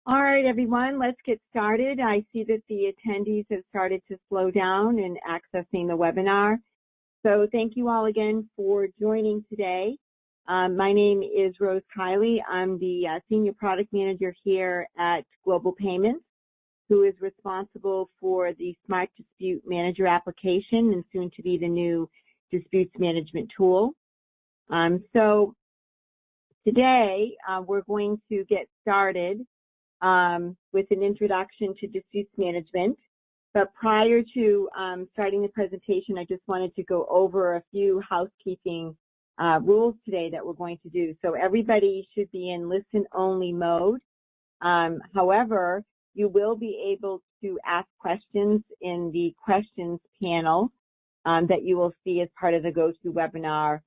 All right, everyone, let's get started. I see that the attendees have started to slow down in accessing the webinar. So thank you all again for joining today. My name is Rose Kiley. I'm the Senior Product Manager here at Global Payments, who is responsible for the Smart Dispute Manager application and soon to be the new disputes management tool. So today we're going to get started with an introduction to disputes management. But prior to starting the presentation, I just wanted to go over a few housekeeping rules today that we're going to do. So everybody should be in listen-only mode. However, you will be able to ask questions in the questions panel that you will see as part of the GoToWebinar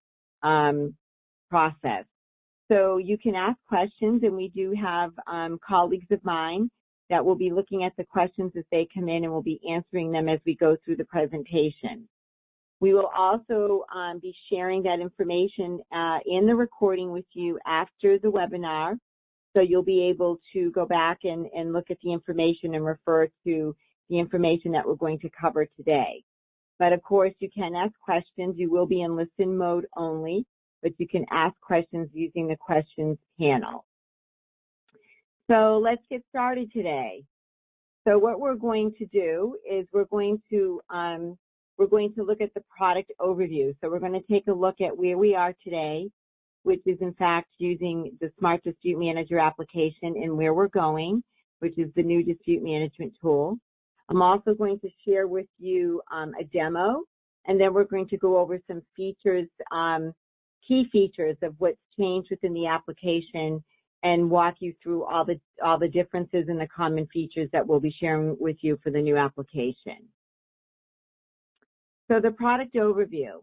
process. So you can ask questions, and we do have colleagues of mine that will be looking at the questions as they come in, and we'll be answering them as we go through the presentation. We will also be sharing that information in the recording with you after the webinar, so you'll be able to go back and look at the information and refer to the information that we're going to cover today. But of course, you can ask questions. You will be in listen mode only, but you can ask questions using the questions panel. So let's get started today. So what we're going to do is we're going to look at the product overview. So we're going to take a look at where we are today, which is in fact using the Smart Dispute Manager application, and where we're going, which is the new dispute management tool. I'm also going to share with you a demo, and then we're going to go over some features, key features of what's changed within the application, and walk you through all the differences and the common features that we'll be sharing with you for the new application. So the product overview.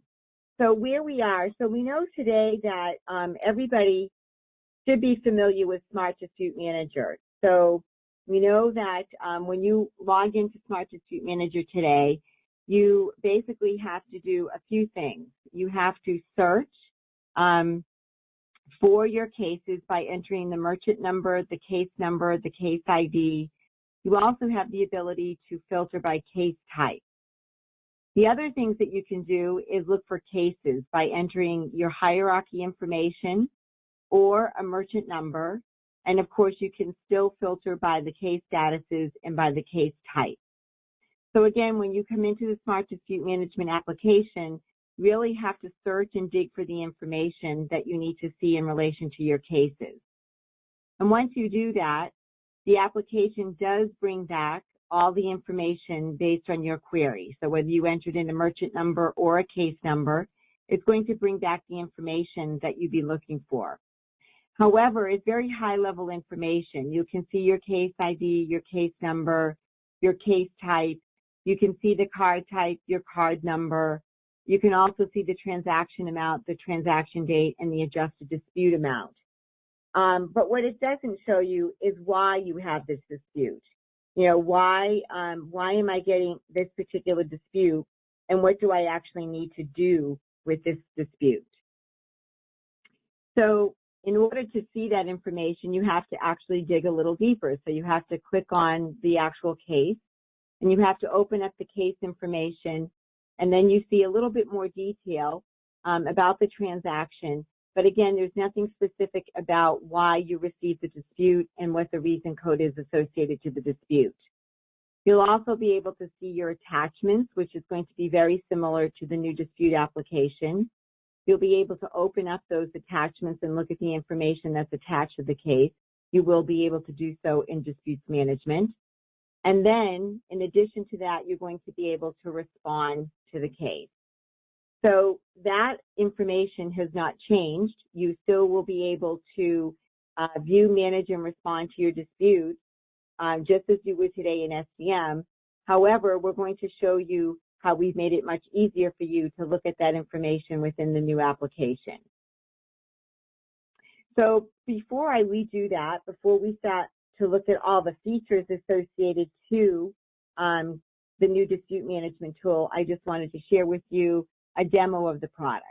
So where we are, so we know today that everybody should be familiar with Smart Dispute Manager. So we know that when you log into Smart Dispute Manager today, you basically have to do a few things. You have to search for your cases by entering the merchant number, the case number, the case ID. You also have the ability to filter by case type. The other things that you can do is look for cases by entering your hierarchy information or a merchant number. And of course, you can still filter by the case statuses and by the case type. So again, when you come into the Smart Dispute Management application, you really have to search and dig for the information that you need to see in relation to your cases. And once you do that, the application does bring back all the information based on your query. So whether you entered in a merchant number or a case number, it's going to bring back the information that you'd be looking for. However, it's very high-level information. You can see your case ID, your case number, your case type. You can see the card type, your card number. You can also see the transaction amount, the transaction date, and the adjusted dispute amount. But what it doesn't show you is why you have this dispute. You know, why am I getting this particular dispute, and what do I actually need to do with this dispute? So in order to see that information, you have to actually dig a little deeper. So you have to click on the actual case, and you have to open up the case information, and then you see a little bit more detail about the transaction. But again, there's nothing specific about why you received the dispute and what the reason code is associated to the dispute. You'll also be able to see your attachments, which is going to be very similar to the new dispute application. You'll be able to open up those attachments and look at the information that's attached to the case. You will be able to do so in disputes management. And then, in addition to that, you're going to be able to respond to the case. So that information has not changed. You still will be able to view, manage, and respond to your disputes just as you would today in SDM. However, we're going to show you how we've made it much easier for you to look at that information within the new application. So before we do that, before we start to look at all the features associated to the new dispute management tool, I just wanted to share with you a demo of the product.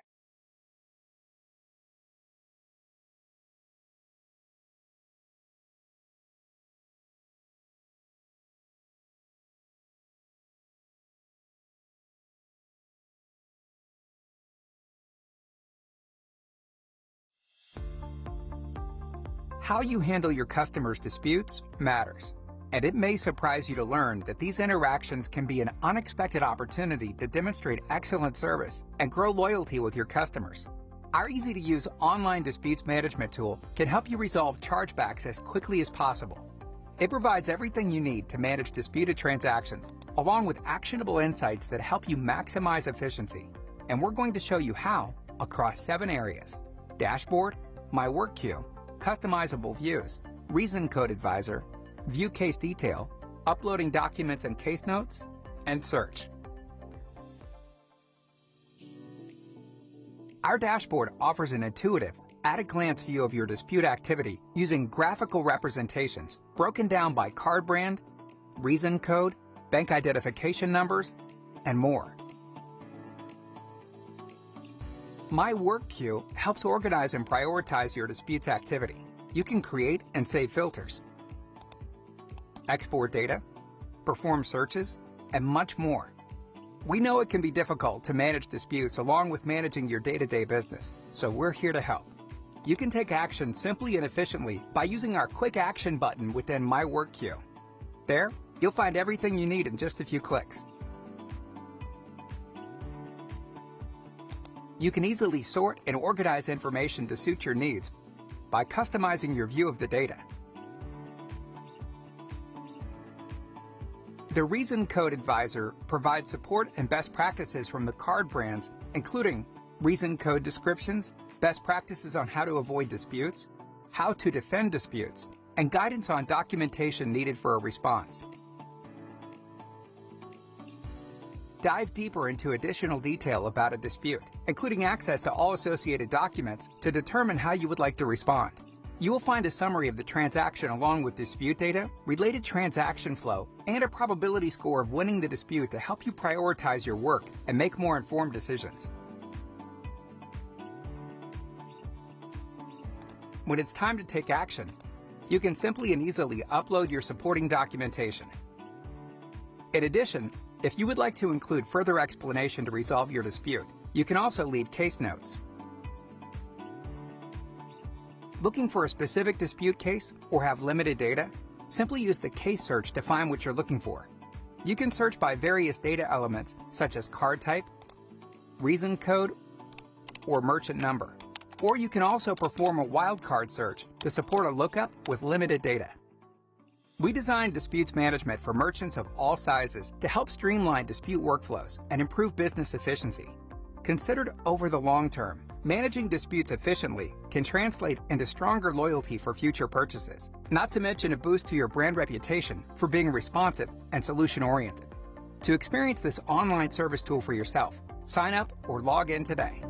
How you handle your customers' disputes matters, and it may surprise you to learn that these interactions can be an unexpected opportunity to demonstrate excellent service and grow loyalty with your customers. Our easy-to-use online disputes management tool can help you resolve chargebacks as quickly as possible. It provides everything you need to manage disputed transactions, along with actionable insights that help you maximize efficiency. And we're going to show you how across 7 areas: Dashboard, My Work Queue, Customizable Views, Reason Code Advisor, View Case Detail, Uploading Documents and Case Notes, and Search. Our dashboard offers an intuitive, at-a-glance view of your dispute activity using graphical representations broken down by card brand, reason code, bank identification numbers, and more. My Work Queue helps organize and prioritize your disputes activity. You can create and save filters, export data, perform searches, and much more. We know it can be difficult to manage disputes along with managing your day-to-day business, so we're here to help. You can take action simply and efficiently by using our Quick Action button within My Work Queue. There, you'll find everything you need in just a few clicks. You can easily sort and organize information to suit your needs by customizing your view of the data. The Reason Code Advisor provides support and best practices from the card brands, including reason code descriptions, best practices on how to avoid disputes, how to defend disputes, and guidance on documentation needed for a response. Dive deeper into additional detail about a dispute, including access to all associated documents to determine how you would like to respond. You will find a summary of the transaction along with dispute data, related transaction flow, and a probability score of winning the dispute to help you prioritize your work and make more informed decisions. When it's time to take action, you can simply and easily upload your supporting documentation. In addition, if you would like to include further explanation to resolve your dispute, you can also leave case notes. Looking for a specific dispute case or have limited data? Simply use the case search to find what you're looking for. You can search by various data elements such as card type, reason code, or merchant number. Or you can also perform a wildcard search to support a lookup with limited data. We designed disputes management for merchants of all sizes to help streamline dispute workflows and improve business efficiency. Considered over the long term, managing disputes efficiently can translate into stronger loyalty for future purchases, not to mention a boost to your brand reputation for being responsive and solution-oriented. To experience this online service tool for yourself, sign up or log in today.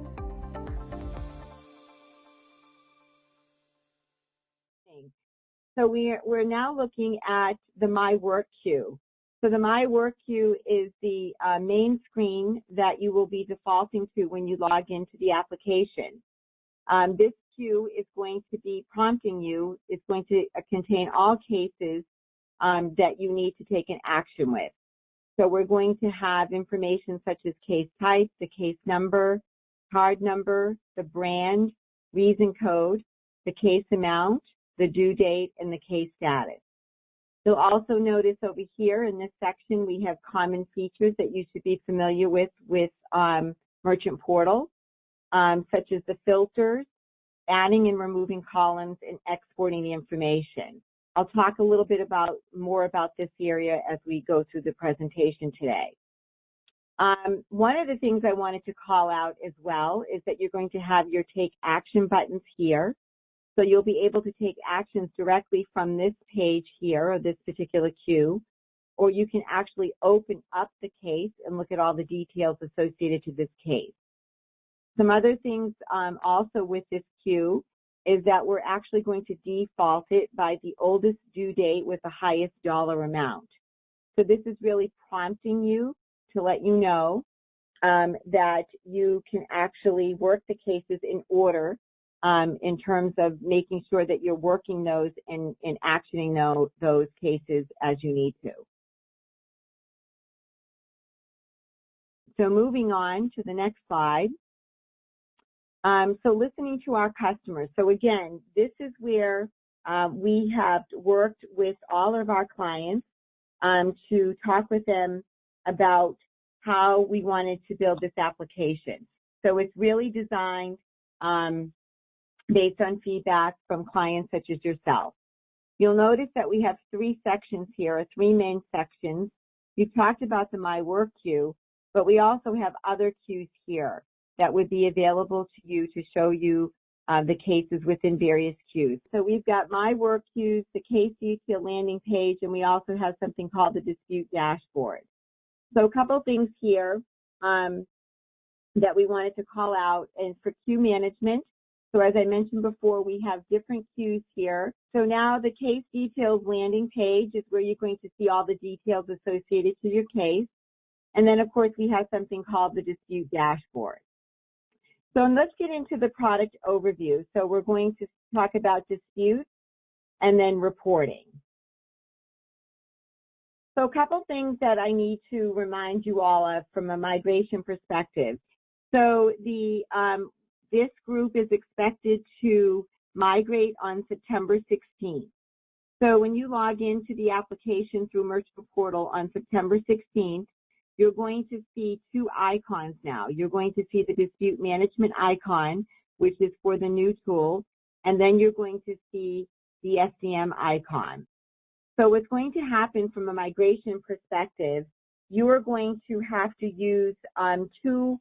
So we're now looking at the My Work Queue. So the My Work Queue is the main screen that you will be defaulting to when you log into the application. This queue is going to be prompting you. It's going to contain all cases that you need to take an action with. So we're going to have information such as case type, the case number, card number, the brand, reason code, the case amount, the due date, and the case status. You'll also notice over here in this section we have common features that you should be familiar with Merchant Portal, such as the filters, adding and removing columns, and exporting the information. I'll talk a little bit more about this area as we go through the presentation today. One of the things I wanted to call out as well is that you're going to have your Take Action buttons here. So you'll be able to take actions directly from this page here, or this particular queue, or you can actually open up the case and look at all the details associated to this case. Some other things also with this queue is that we're actually going to default it by the oldest due date with the highest dollar amount. So this is really prompting you to let you know that you can actually work the cases in order in terms of making sure that you're working those and actioning those cases as you need to. So moving on to the next slide. So listening to our customers. So again, this is where we have worked with all of our clients to talk with them about how we wanted to build this application. So it's really designed based on feedback from clients such as yourself. You'll notice that we have 3 sections here, 3 main sections. We've talked about the My Work queue, but we also have other queues here that would be available to you to show you the cases within various queues. So we've got My Work queues, the case detail landing page, and we also have something called the dispute dashboard. So a couple things here that we wanted to call out, and for queue management. So as I mentioned before, we have different queues here. So now the case details landing page is where you're going to see all the details associated to your case. And then of course we have something called the dispute dashboard. So let's get into the product overview. So we're going to talk about disputes and then reporting. So a couple things that I need to remind you all of from a migration perspective. So this group is expected to migrate on September 16th. So when you log into the application through Merchant Portal on September 16th, you're going to see 2 icons now. You're going to see the dispute management icon, which is for the new tool, and then you're going to see the SDM icon. So what's going to happen from a migration perspective, you are going to have to use two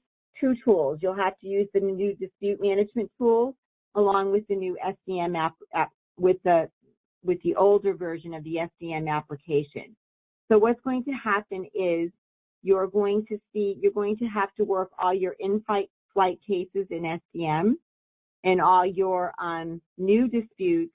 tools. You'll have to use the new dispute management tool along with the new SDM app with the older version of the SDM application. So what's going to happen is you're going to have to work all your in-flight cases in SDM and all your new disputes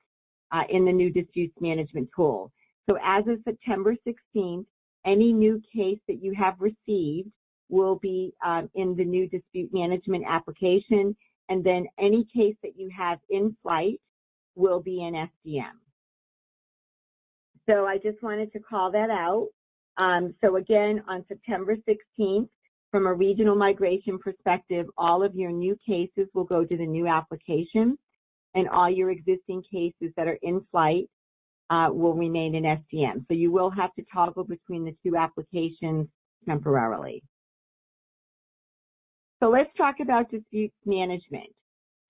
in the new disputes management tool. So as of September 16th, any new case that you have received will be in the new dispute management application, and then any case that you have in flight will be in SDM. So I just wanted to call that out. So again, on September 16th, from a regional migration perspective, all of your new cases will go to the new application, and all your existing cases that are in flight will remain in SDM. So you will have to toggle between the 2 applications temporarily. So let's talk about disputes management.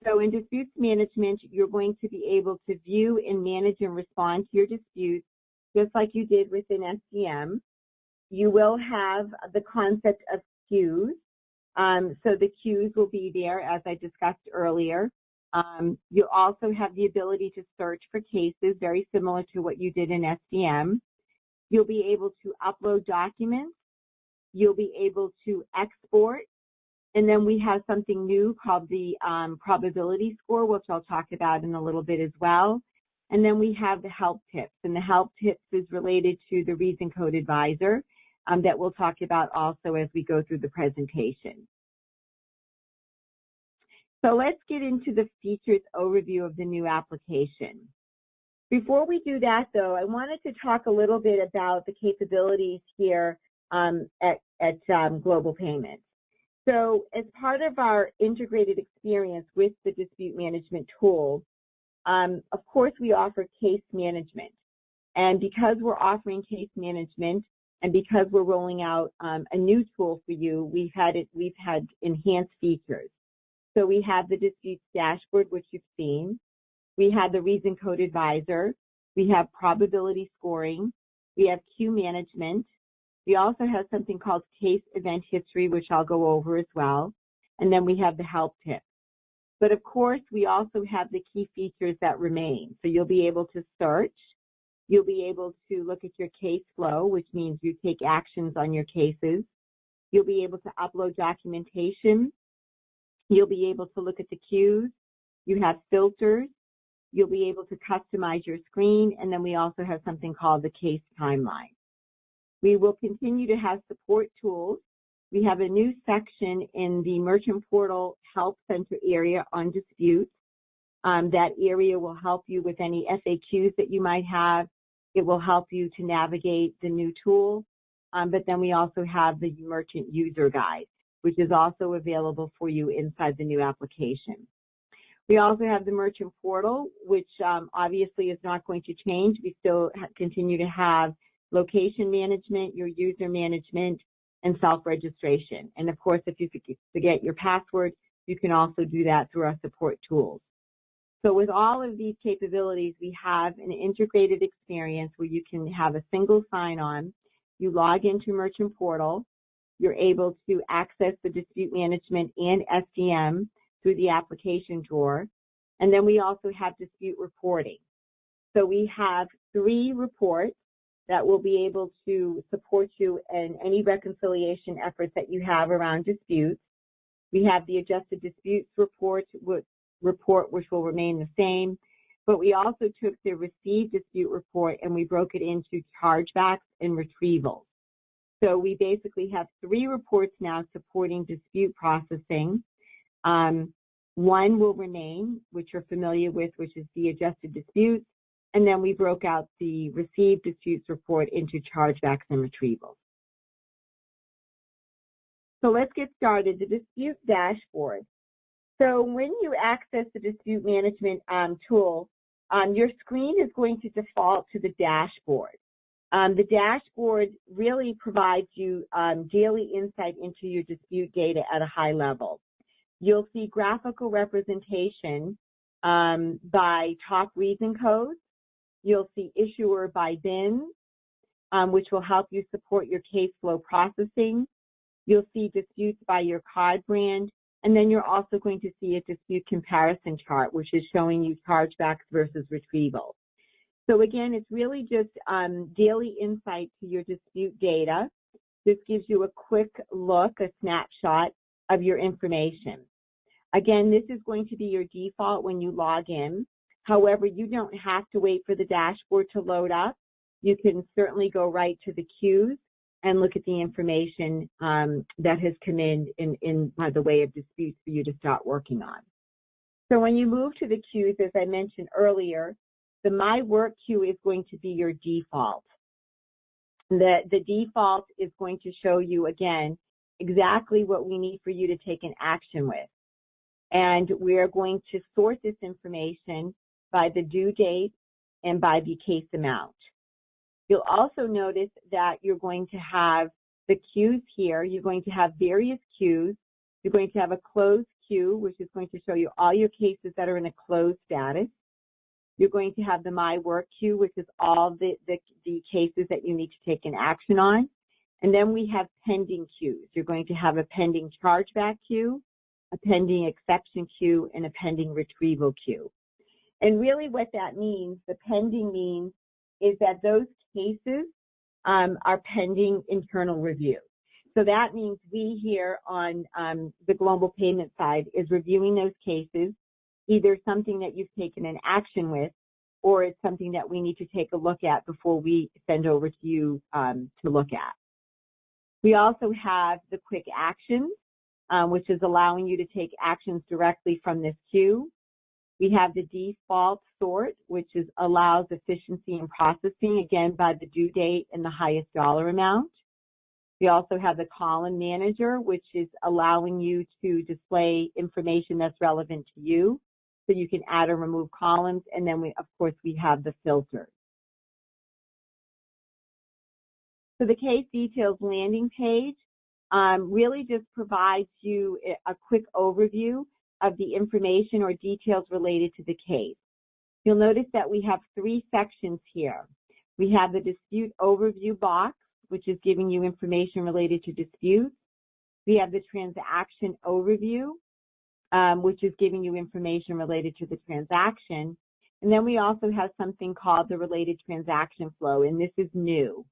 So in disputes management, you're going to be able to view and manage and respond to your disputes just like you did within SDM. You will have the concept of queues. So the queues will be there, as I discussed earlier. You also have the ability to search for cases, very similar to what you did in SDM. You'll be able to upload documents. You'll be able to export. And then we have something new called the probability score, which I'll talk about in a little bit as well. And then we have the help tips. And the help tips is related to the Reason Code Advisor that we'll talk about also as we go through the presentation. So let's get into the features overview of the new application. Before we do that, though, I wanted to talk a little bit about the capabilities here at Global Payments. So as part of our integrated experience with the dispute management tool, of course, we offer case management. And because we're offering case management and because we're rolling out a new tool for you, we've had enhanced features. So we have the disputes dashboard, which you've seen. We have the Reason Code Advisor. We have probability scoring. We have queue management. We also have something called case event history, which I'll go over as well. And then we have the help tips. But of course, we also have the key features that remain. So you'll be able to search. You'll be able to look at your case flow, which means you take actions on your cases. You'll be able to upload documentation. You'll be able to look at the queues. You have filters. You'll be able to customize your screen. And then we also have something called the case timeline. We will continue to have support tools. We have a new section in the Merchant Portal Help Center area on disputes. That area will help you with any FAQs that you might have. It will help you to navigate the new tool. But then we also have the Merchant User Guide, which is also available for you inside the new application. We also have the merchant portal, which obviously is not going to change. We still continue to have location management, your user management, and self-registration. And of course, if you forget your password, you can also do that through our support tools. So with all of these capabilities, we have an integrated experience where you can have a single sign-on. You log into Merchant Portal. You're able to access the dispute management and SDM through the application drawer. And then we also have dispute reporting. So we have 3 reports that will be able to support you in any reconciliation efforts that you have around disputes. We have the adjusted disputes report, which will remain the same, but we also took the received dispute report and we broke it into chargebacks and retrievals. So we basically have 3 reports now supporting dispute processing. One will remain, which you're familiar with, which is the adjusted disputes, and then we broke out the received disputes report into chargebacks and retrievals. So let's get started. The dispute dashboard. So when you access the dispute management tool, your screen is going to default to the dashboard. The dashboard really provides you daily insight into your dispute data at a high level. You'll see graphical representation by top reason codes. You'll see issuer by BIN, which will help you support your case flow processing. You'll see disputes by your card brand. And then you're also going to see a dispute comparison chart, which is showing you chargebacks versus retrieval. So again, it's really just daily insight to your dispute data. This gives you a quick look, a snapshot of your information. Again, this is going to be your default when you log in. However, you don't have to wait for the dashboard to load up. You can certainly go right to the queues and look at the information that has come in by the way of disputes for you to start working on. So when you move to the queues, as I mentioned earlier, the My Work queue is going to be your default. The default is going to show you, again, exactly what we need for you to take an action with. And we're going to sort this information by the due date and by the case amount. You'll also notice that you're going to have the queues here. You're going to have various queues. You're going to have a closed queue, which is going to show you all your cases that are in a closed status. You're going to have the My Work queue, which is all the cases that you need to take an action on. And then we have pending queues. You're going to have a pending chargeback queue, a pending exception queue, and a pending retrieval queue. And really what that means, the pending means, is that those cases are pending internal review. So that means we here on the global payment side is reviewing those cases, either something that you've taken an action with, or it's something that we need to take a look at before we send over to you to look at. We also have the quick actions, which is allowing you to take actions directly from this queue. We have the default sort, which allows efficiency in processing, again, by the due date and the highest dollar amount. We also have the column manager, which is allowing you to display information that's relevant to you. So you can add or remove columns. And then, of course, we have the filters. So the case details landing page really just provides you a quick overview of the information or details related to the case. You'll notice that we have 3 sections here. We have the dispute overview box, which is giving you information related to disputes. We have the transaction overview, which is giving you information related to the transaction. And then we also have something called the related transaction flow, and this is new.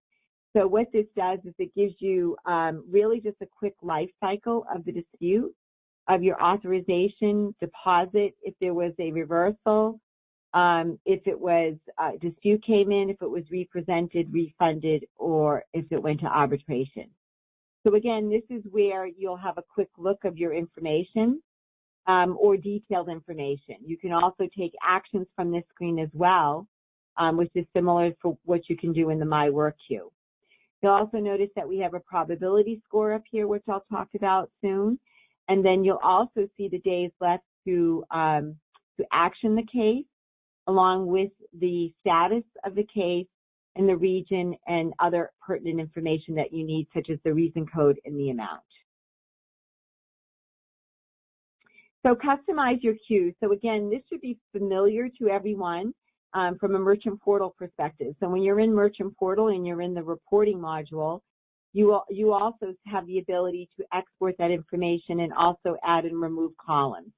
So what this does is it gives you really just a quick life cycle of the dispute, of your authorization, deposit, if there was a reversal, if it was a dispute came in, if it was represented, refunded, or if it went to arbitration. So again, this is where you'll have a quick look of your information or detailed information. You can also take actions from this screen as well, which is similar to what you can do in the My Work queue. You'll also notice that we have a probability score up here, which I'll talk about soon. And then you'll also see the days left to to action the case, along with the status of the case and the region and other pertinent information that you need, such as the reason code and the amount. So customize your queue. So again, this should be familiar to everyone from a merchant portal perspective. So when you're in merchant portal and you're in the reporting module, you also have the ability to export that information and also add and remove columns.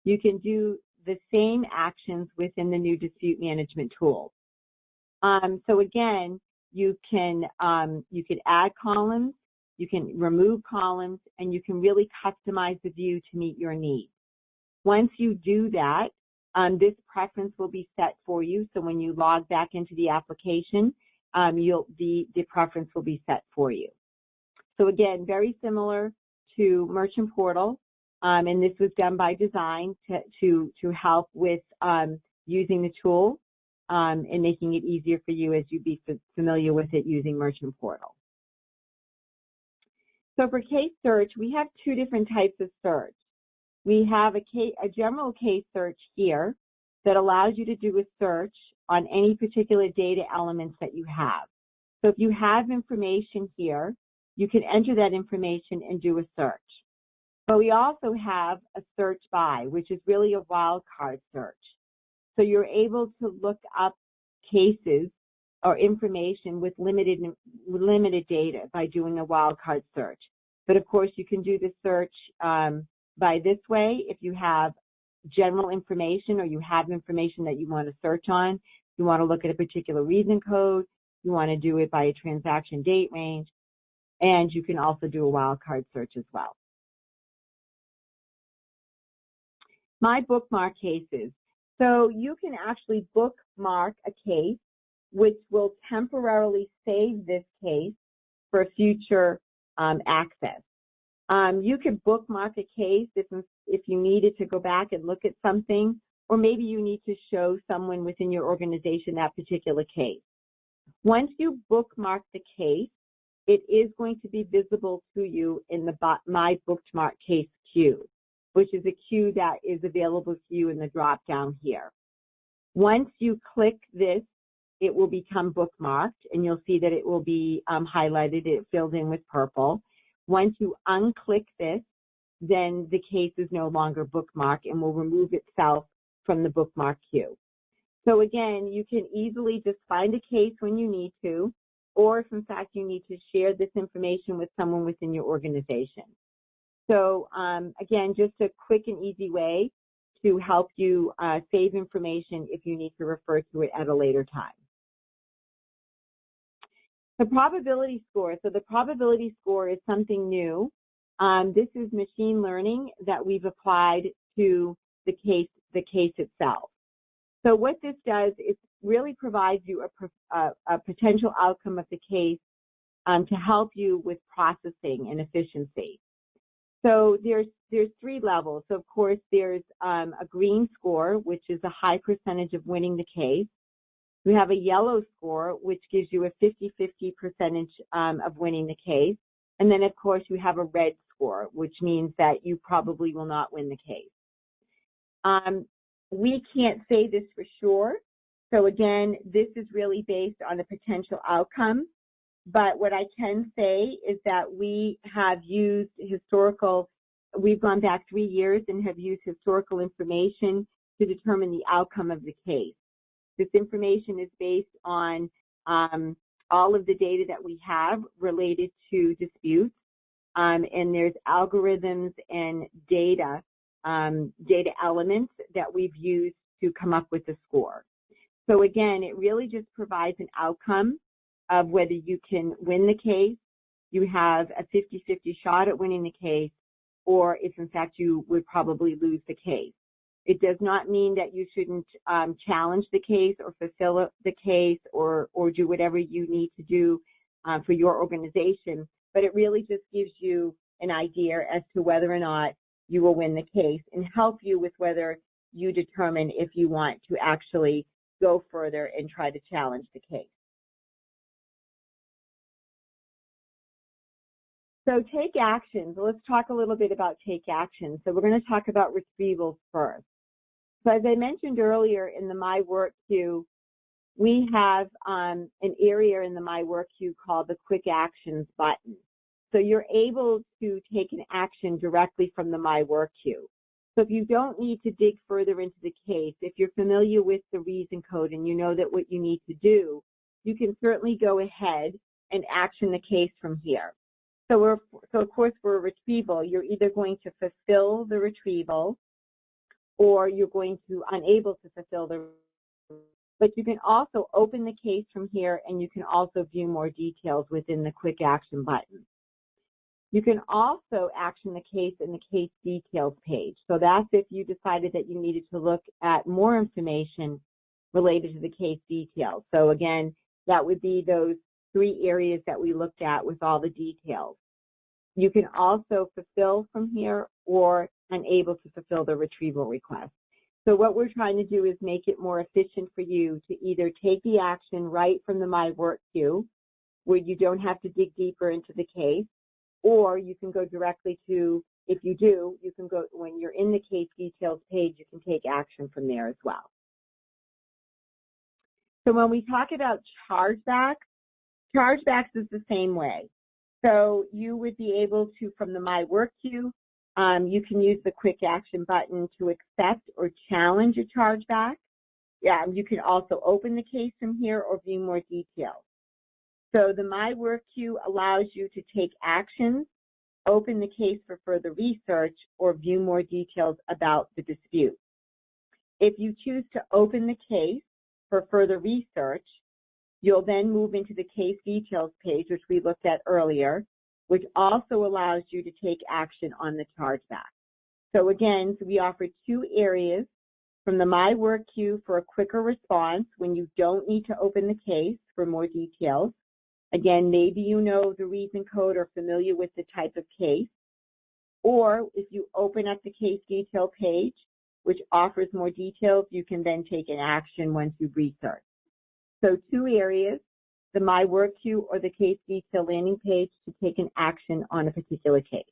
You can do the same actions within the new dispute management tool. So again, you can add columns, you can remove columns, and you can really customize the view to meet your needs. Once you do that, this preference will be set for you. So when you log back into the application, the preference will be set for you. So again, very similar to Merchant Portal, and this was done by design to help with using the tool and making it easier for you as you be familiar with it using Merchant Portal. So for case search, we have two different types of search. We have a general case search here that allows you to do a search on any particular data elements that you have. So if you have information here, you can enter that information and do a search. But we also have a search by, which is really a wildcard search. So you're able to look up cases or information with limited data by doing a wildcard search. But of course, you can do the search by this way if you have general information or you have information that you want to search on. You want to look at a particular reason code. You want to do it by a transaction date range. And you can also do a wildcard search as well. My bookmark cases. So you can actually bookmark a case which will temporarily save this case for future access. You could bookmark a case if you needed to go back and look at something, or maybe you need to show someone within your organization that particular case. Once you bookmark the case, it is going to be visible to you in the My Bookmark Case queue, which is a queue that is available to you in the drop down here. Once you click this, it will become bookmarked, and you'll see that it will be highlighted, it filled in with purple. Once you unclick this, then the case is no longer bookmarked and will remove itself from the bookmark queue. So again, you can easily just find a case when you need to, or if in fact you need to share this information with someone within your organization. So again, just a quick and easy way to help you save information if you need to refer to it at a later time. The probability score. So the probability score is something new. This is machine learning that we've applied to the case itself. So what this does is really provides you a potential outcome of the case to help you with processing and efficiency. So there's three levels. So of course there's a green score, which is a high percentage of winning the case. We have a yellow score, which gives you a 50-50 percentage of winning the case. And then of course you have a red score, which means that you probably will not win the case. We can't say this for sure. So again, this is really based on a potential outcome. But what I can say is that we have used we've gone back 3 years and have used historical information to determine the outcome of the case. This information is based on all of the data that we have related to disputes, and there's algorithms and data elements that we've used to come up with the score. So again, it really just provides an outcome of whether you can win the case, you have a 50-50 shot at winning the case, or if in fact you would probably lose the case. It does not mean that you shouldn't challenge the case or fulfill the case or do whatever you need to do for your organization, but it really just gives you an idea as to whether or not you will win the case and help you with whether you determine if you want to actually go further and try to challenge the case. So take actions. Let's talk a little bit about take actions. So we're going to talk about retrievals first. So as I mentioned earlier in the My Work Queue, we have an area in the My Work Queue called the Quick Actions button. So you're able to take an action directly from the My Work Queue. So if you don't need to dig further into the case, if you're familiar with the reason code and you know that what you need to do, you can certainly go ahead and action the case from here. So of course for a retrieval, you're either going to fulfill the retrieval or you're going to unable to fulfill the, but you can also open the case from here and you can also view more details within the quick action button. You can also action the case in the case details page. So that's if you decided that you needed to look at more information related to the case details. So again, that would be those 3 areas that we looked at with all the details. You can also fulfill from here or unable to fulfill the retrieval request. So what we're trying to do is make it more efficient for you to either take the action right from the My Work Queue, where you don't have to dig deeper into the case, or you can go directly to, if you do, you can go, when you're in the case details page, you can take action from there as well. So when we talk about chargebacks is the same way. So you would be able to, from the My Work Queue, you can use the quick action button to accept or challenge a chargeback. Yeah, you can also open the case from here or view more details. So the My Work Queue allows you to take actions, open the case for further research, or view more details about the dispute. If you choose to open the case for further research, you'll then move into the case details page, which we looked at earlier, which also allows you to take action on the chargeback. So again, we offer 2 areas from the My Work Queue for a quicker response when you don't need to open the case for more details. Again, maybe you know the reason code or familiar with the type of case. Or if you open up the case detail page, which offers more details, you can then take an action once you've researched. So 2 areas, the My Work Queue or the case detail landing page to take an action on a particular case.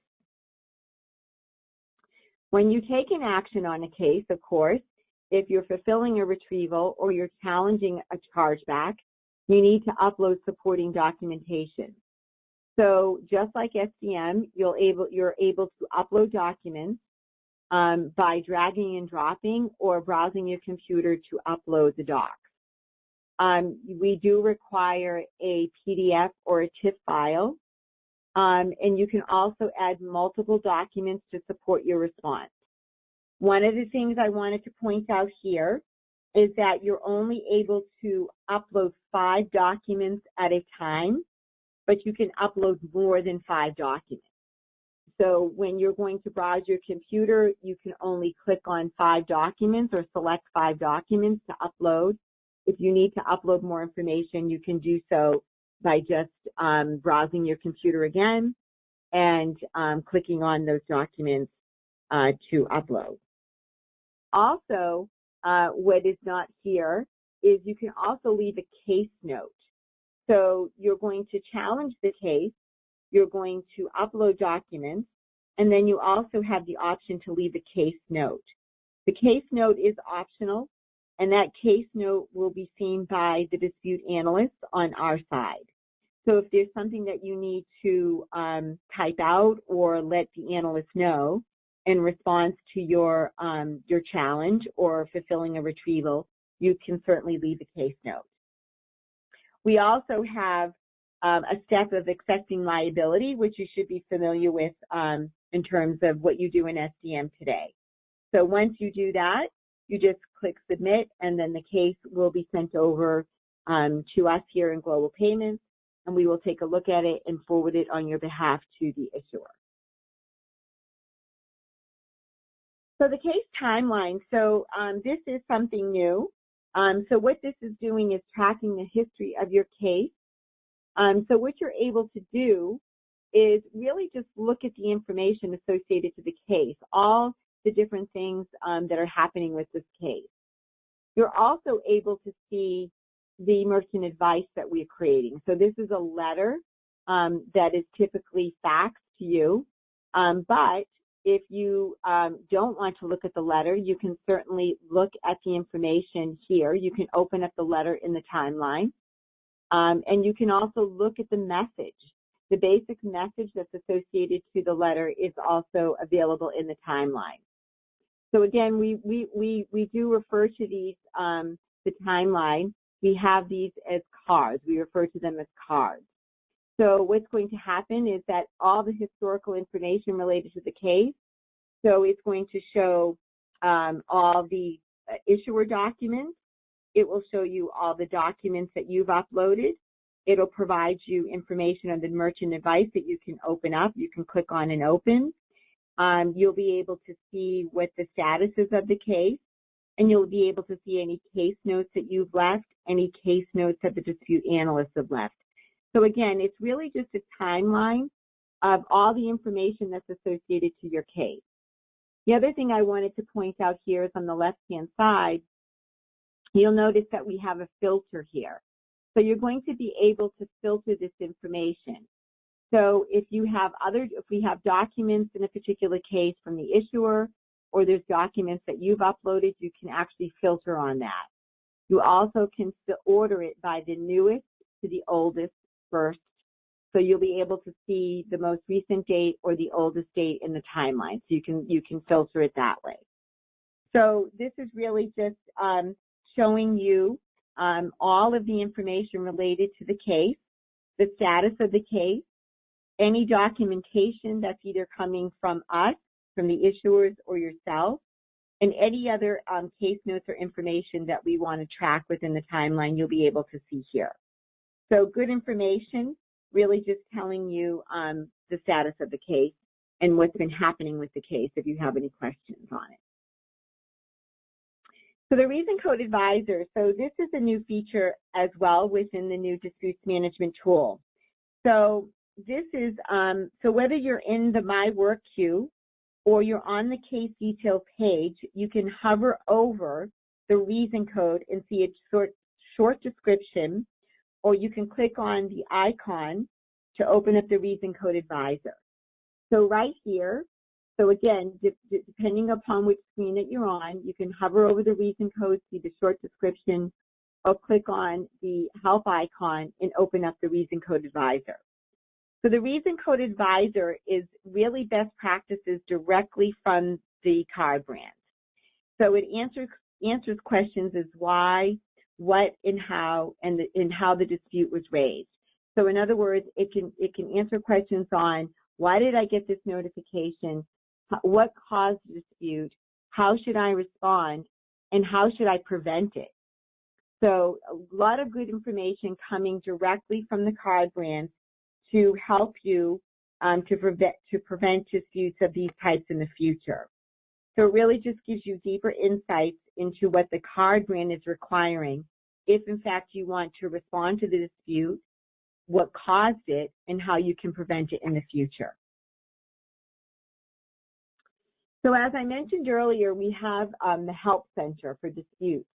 When you take an action on a case, of course, if you're fulfilling a retrieval or you're challenging a chargeback, you need to upload supporting documentation. So just like SDM, you're able to upload documents by dragging and dropping or browsing your computer to upload the docs. We do require a PDF or a TIFF file, and you can also add multiple documents to support your response. One of the things I wanted to point out here is that you're only able to upload 5 documents at a time, but you can upload more than 5 documents. So when you're going to browse your computer, you can only click on 5 documents or select 5 documents to upload. If you need to upload more information, you can do so by just browsing your computer again and clicking on those documents to upload. Also, what is not here is you can also leave a case note. So you're going to challenge the case, you're going to upload documents, and then you also have the option to leave a case note. The case note is optional, and that case note will be seen by the dispute analyst on our side. So if there's something that you need to type out or let the analyst know in response to your challenge or fulfilling a retrieval, you can certainly leave a case note. We also have a step of accepting liability, which you should be familiar with in terms of what you do in SDM today. So once you do that, you just click submit, and then the case will be sent over to us here in Global Payments, and we will take a look at it and forward it on your behalf to the issuer. So the case timeline, so this is something new. So what this is doing is tracking the history of your case. So what you're able to do is really just look at the information associated to the case, all the different things that are happening with this case. You're also able to see the merchant advice that we're creating. So this is a letter that is typically faxed to you, but if you don't want to look at the letter, you can certainly look at the information here. You can open up the letter in the timeline. And you can also look at the message. The basic message that's associated to the letter is also available in the timeline. So again, we do refer to these, the timeline. We have these as cards. We refer to them as cards. So what's going to happen is that all the historical information related to the case, so it's going to show all the issuer documents. It will show you all the documents that you've uploaded. It'll provide you information on the merchant advice that you can open up. You can click on and open. You'll be able to see what the status is of the case, and you'll be able to see any case notes that you've left, any case notes that the dispute analysts have left. So again, it's really just a timeline of all the information that's associated to your case. The other thing I wanted to point out here is on the left-hand side, you'll notice that we have a filter here. So you're going to be able to filter this information. So if we have documents in a particular case from the issuer, or there's documents that you've uploaded, you can actually filter on that. You also can order it by the newest to the oldest first. So you'll be able to see the most recent date or the oldest date in the timeline. So you can filter it that way. So this is really just showing you all of the information related to the case, the status of the case, any documentation that's either coming from us, from the issuers, or yourself, and any other case notes or information that we want to track within the timeline you'll be able to see here. So good information, really just telling you the status of the case and what's been happening with the case if you have any questions on it. So the Reason Code Advisor, so this is a new feature as well within the new disputes management tool. So this is, so whether you're in the My Work queue or you're on the case details page, you can hover over the reason code and see a short description, or you can click on the icon to open up the Reason Code Advisor. So right here, so again, depending upon which screen that you're on, you can hover over the reason code, see the short description, or click on the help icon and open up the Reason Code Advisor. So the Reason Code Advisor is really best practices directly from the card brand. So it answers questions as why, what, and how, and how the dispute was raised. So in other words, it can answer questions on why did I get this notification, what caused the dispute, how should I respond, and how should I prevent it. So a lot of good information coming directly from the card brand to help you to prevent disputes of these types in the future. So it really just gives you deeper insights into what the card brand is requiring if in fact you want to respond to the dispute, what caused it, and how you can prevent it in the future. So as I mentioned earlier, we have the Help Center for disputes.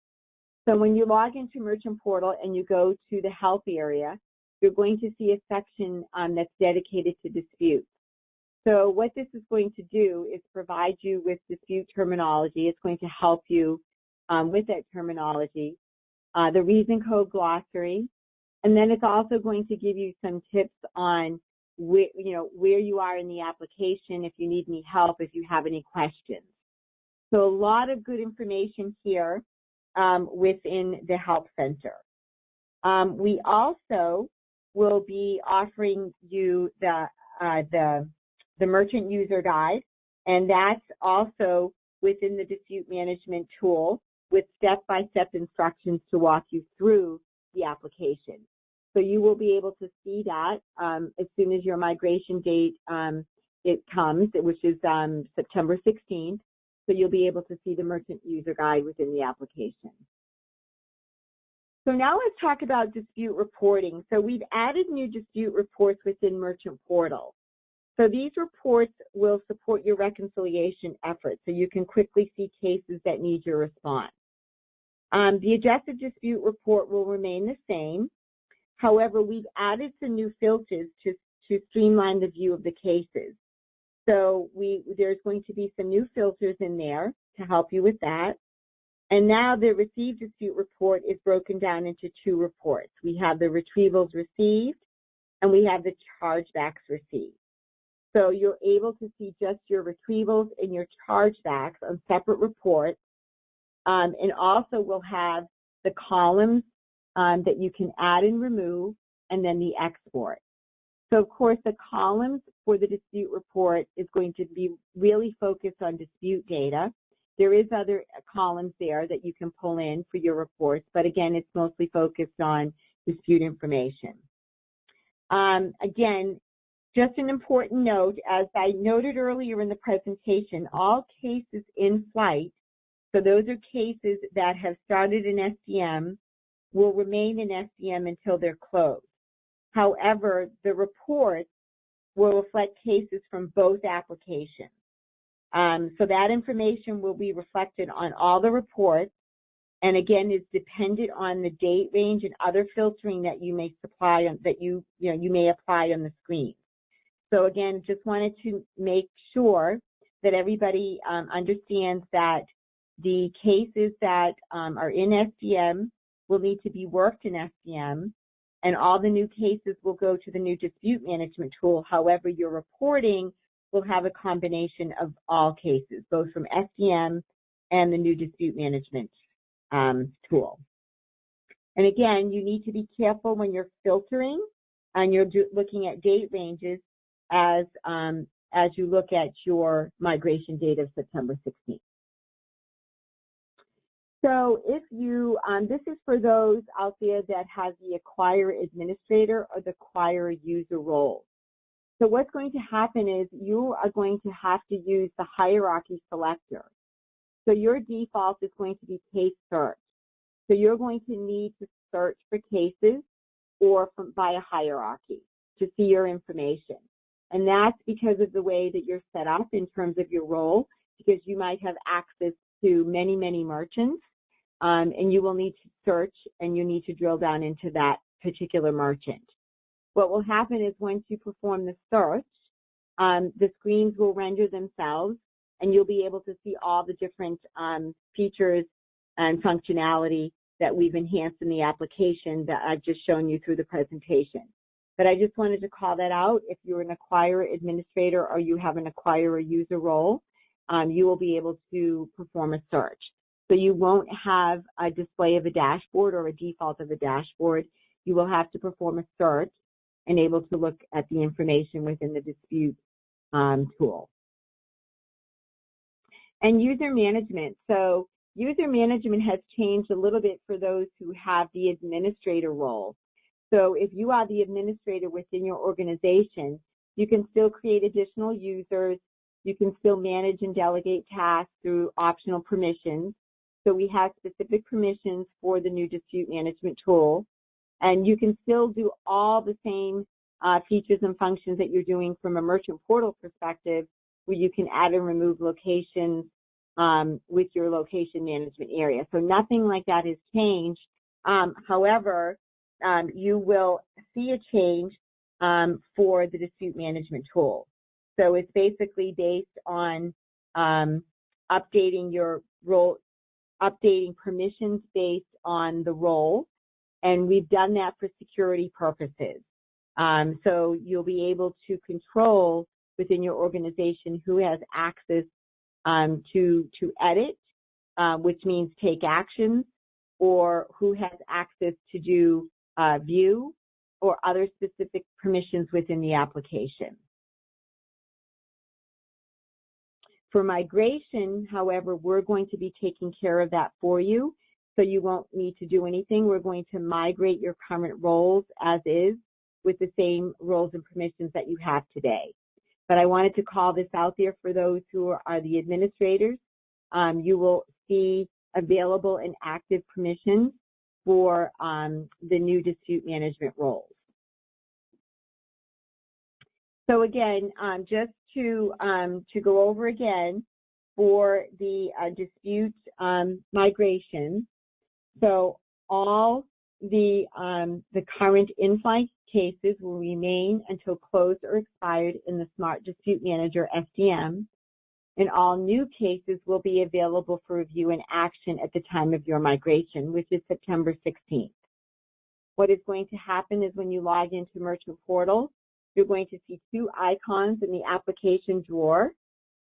So when you log into Merchant Portal and you go to the Help area, you're going to see a section that's dedicated to disputes. So what this is going to do is provide you with dispute terminology. It's going to help you with that terminology, the reason code glossary, and then it's also going to give you some tips on where you are in the application, if you need any help, if you have any questions. So a lot of good information here within the Help Center. We also will be offering you the Merchant User Guide, and that's also within the dispute management tool with step-by-step instructions to walk you through the application. So you will be able to see that as soon as your migration date it comes, which is September 16th. So you'll be able to see the Merchant User Guide within the application. So now let's talk about dispute reporting. So we've added new dispute reports within Merchant Portal. So these reports will support your reconciliation efforts, so you can quickly see cases that need your response. The adjusted dispute report will remain the same. However, we've added some new filters to streamline the view of the cases. So there's going to be some new filters in there to help you with that. And now the received dispute report is broken down into two reports. We have the retrievals received and we have the chargebacks received. So you're able to see just your retrievals and your chargebacks on separate reports. And also we'll have the columns that you can add and remove, and then the export. So of course the columns for the dispute report is going to be really focused on dispute data. There is other columns there that you can pull in for your reports, but again, it's mostly focused on dispute information. Again, just an important note, as I noted earlier in the presentation, all cases in flight, so those are cases that have started in SDM, will remain in SDM until they're closed. However, the reports will reflect cases from both applications. So that information will be reflected on all the reports, and again is dependent on the date range and other filtering that you may supply on, that you may apply on the screen. So again, just wanted to make sure that everybody understands that the cases that are in SDM will need to be worked in SDM, and all the new cases will go to the new dispute management tool. However, your reporting will have a combination of all cases, both from SDM and the new dispute management tool. And again, you need to be careful when you're filtering and you're looking at date ranges as you look at your migration date of September 16th. So if you, this is for those out there that have the acquire administrator or the acquire user role. So what's going to happen is you are going to have to use the hierarchy selector. So your default is going to be case search. So you're going to need to search for cases or by a hierarchy to see your information. And that's because of the way that you're set up in terms of your role, because you might have access to many, many merchants, and you will need to search and you need to drill down into that particular merchant. What will happen is once you perform the search, the screens will render themselves and you'll be able to see all the different features and functionality that we've enhanced in the application that I've just shown you through the presentation. But I just wanted to call that out. If you're an acquirer administrator or you have an acquirer user role, you will be able to perform a search. So you won't have a display of a dashboard or a default of a dashboard. You will have to perform a search and able to look at the information within the dispute tool. And user management. So user management has changed a little bit for those who have the administrator role. So if you are the administrator within your organization, you can still create additional users. You can still manage and delegate tasks through optional permissions. So we have specific permissions for the new dispute management tool. And you can still do all the same features and functions that you're doing from a merchant portal perspective, where you can add and remove locations with your location management area. So nothing like that has changed. However, you will see a change for the dispute management tool. So it's basically based on updating your role, updating permissions based on the role, and we've done that for security purposes. So you'll be able to control within your organization who has access to edit, which means take actions, or who has access to do view or other specific permissions within the application. For migration, however, we're going to be taking care of that for you, so you won't need to do anything. We're going to migrate your current roles as is with the same roles and permissions that you have today. But I wanted to call this out there for those who are the administrators. You will see available and active permissions for the new dispute management roles. So again, just to go over again for the dispute migration. So all the current in-flight cases will remain until closed or expired in the Smart Dispute Manager SDM, and all new cases will be available for review and action at the time of your migration, which is September 16th. What is going to happen is when you log into Merchant Portal, you're going to see two icons in the application drawer,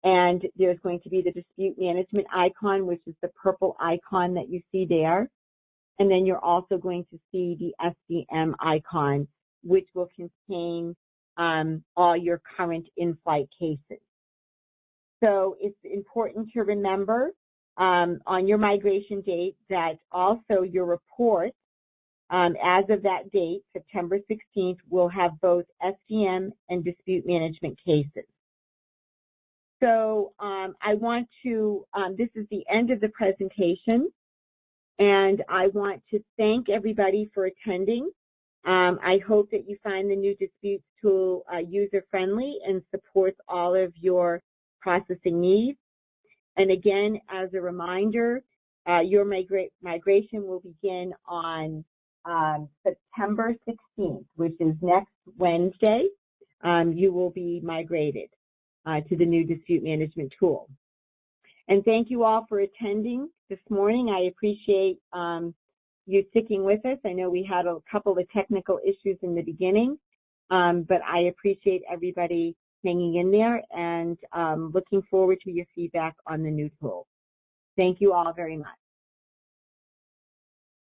and there's going to be the dispute management icon, which is the purple icon that you see there. And then you're also going to see the SDM icon, which will contain all your current in-flight cases. So it's important to remember on your migration date that also your report, as of that date, September 16th, will have both SDM and dispute management cases. So I want to, this is the end of the presentation, and I want to thank everybody for attending. I hope that you find the new disputes tool user-friendly and supports all of your processing needs. And again, as a reminder, your migration will begin on September 16th, which is next Wednesday. You will be migrated to the new dispute management tool. And thank you all for attending this morning. I appreciate you sticking with us. I know we had a couple of technical issues in the beginning, but I appreciate everybody hanging in there and looking forward to your feedback on the new tool. Thank you all very much.